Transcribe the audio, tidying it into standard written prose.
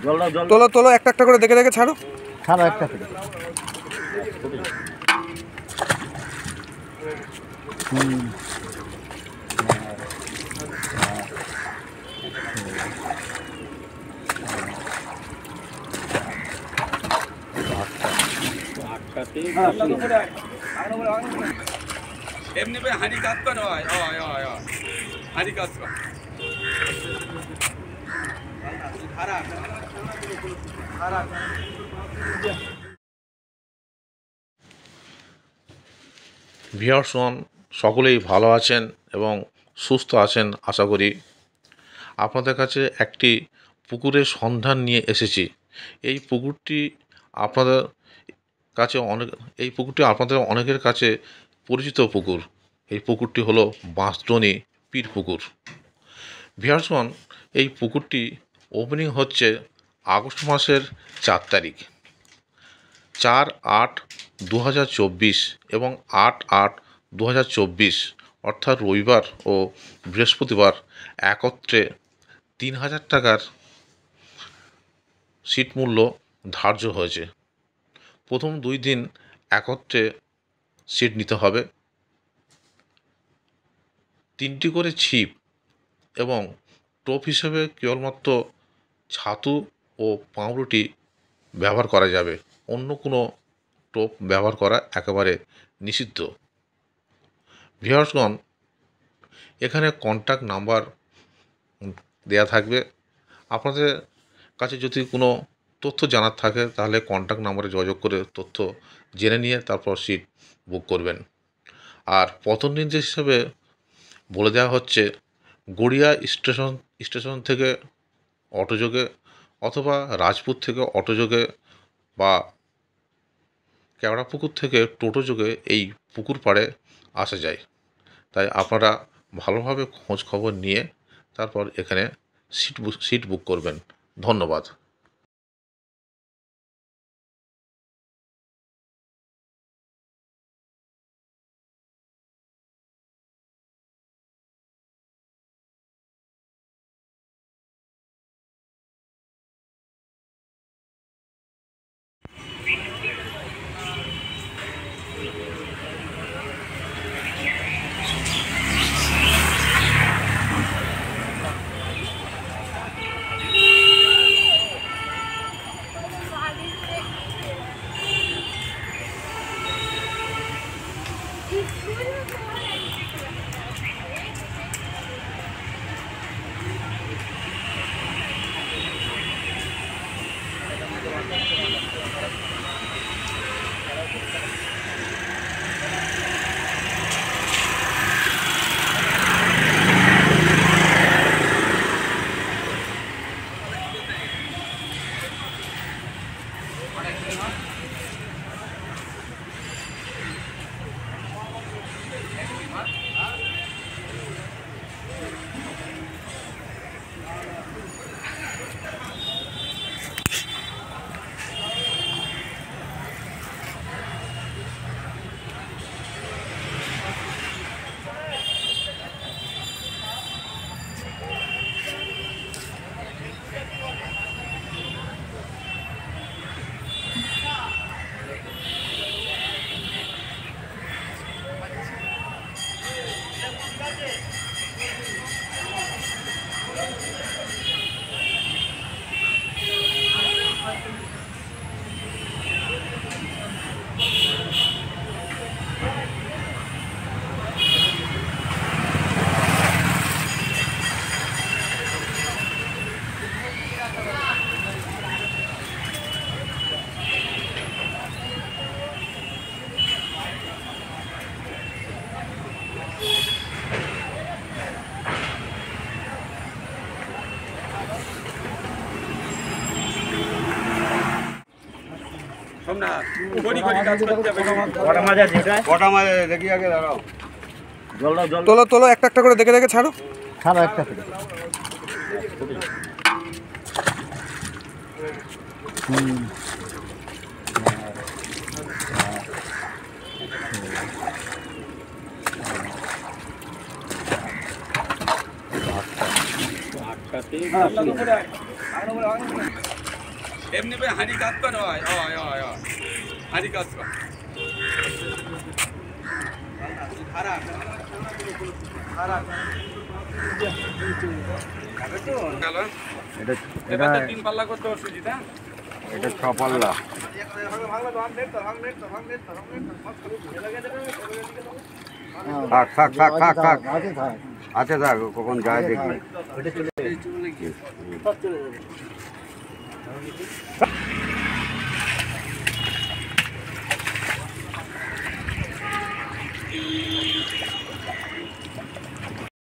তোলো তোলো, একটা একটা করে দেখে দেখে ছাড়ো। ছাড়ো একটা করে। এমনি ভাই হাঁড়ি কাজ কর হয় হাঁড়ি কাজ কর ভিউয়ার্সগণ সকলেই ভালো আছেন এবং সুস্থ আছেন আশা করি। আপনাদের কাছে একটি পুকুরের সন্ধান নিয়ে এসেছি। এই পুকুরটি আপনাদের আপনাদের অনেকের কাছে পরিচিত পুকুর। এই পুকুরটি হলো বাঁশদ্রোণী পীর পুকুর। ভিউয়ার্সগণ, এই পুকুরটি ওপেনিং হচ্ছে আগস্ট মাসের 4 তারিখ, 4/8/2024 এবং 8/8/2024 অর্থাৎ রবিবার ও বৃহস্পতিবার একত্রে 3000 টাকার সিট মূল্য ধার্য হয়েছে। প্রথম 2 দিন একত্রে সিট নিতে হবে। 3টি করে ছিপ এবং টোপ হিসেবে কেবলমাত্র ছাতু ও পাউরুটি ব্যবহার করা যাবে। অন্য কোনো টোপ ব্যবহার করা একেবারে নিষিদ্ধ। ভিউয়ার্সগণ, এখানে কন্ট্যাক্ট নাম্বার দেয়া থাকবে। আপনাদের কাছে যদি কোনো তথ্য জানার থাকে তাহলে কন্ট্যাক্ট নাম্বারে যোগাযোগ করে তথ্য জেনে নিয়ে তারপর সিট বুক করবেন। আর পথ নির্দেশ হিসেবে বলে দেওয়া হচ্ছে গড়িয়া স্টেশন থেকে অটোযোগে অথবা রাজপুর থেকে অটোযোগে বা কেওড়াপুকুর থেকে টোটোযোগে এই পুকুর পাড়ে আসা যায়। তাই আপনারা ভালোভাবে খোঁজ খবর নিয়ে তারপর এখানে সিট বুক করবেন। ধন্যবাদ। তোলো তোলো, একটা একটা করে দেখে দেখে ছাড়ো। ছাড়ো একটা করে। এমনি ভাই হাঁড়ি কাজ করে হয় হয় হয় হয় হাঁড়ি কাজ কর গেল এটা এবার তো 3 পাল্লা করতে হবে সুজিত হ্যাঁ এটা 6 পাল্লা। থাক থাক থাক থাক থাক আছে থাক, কখন যায় দেখি।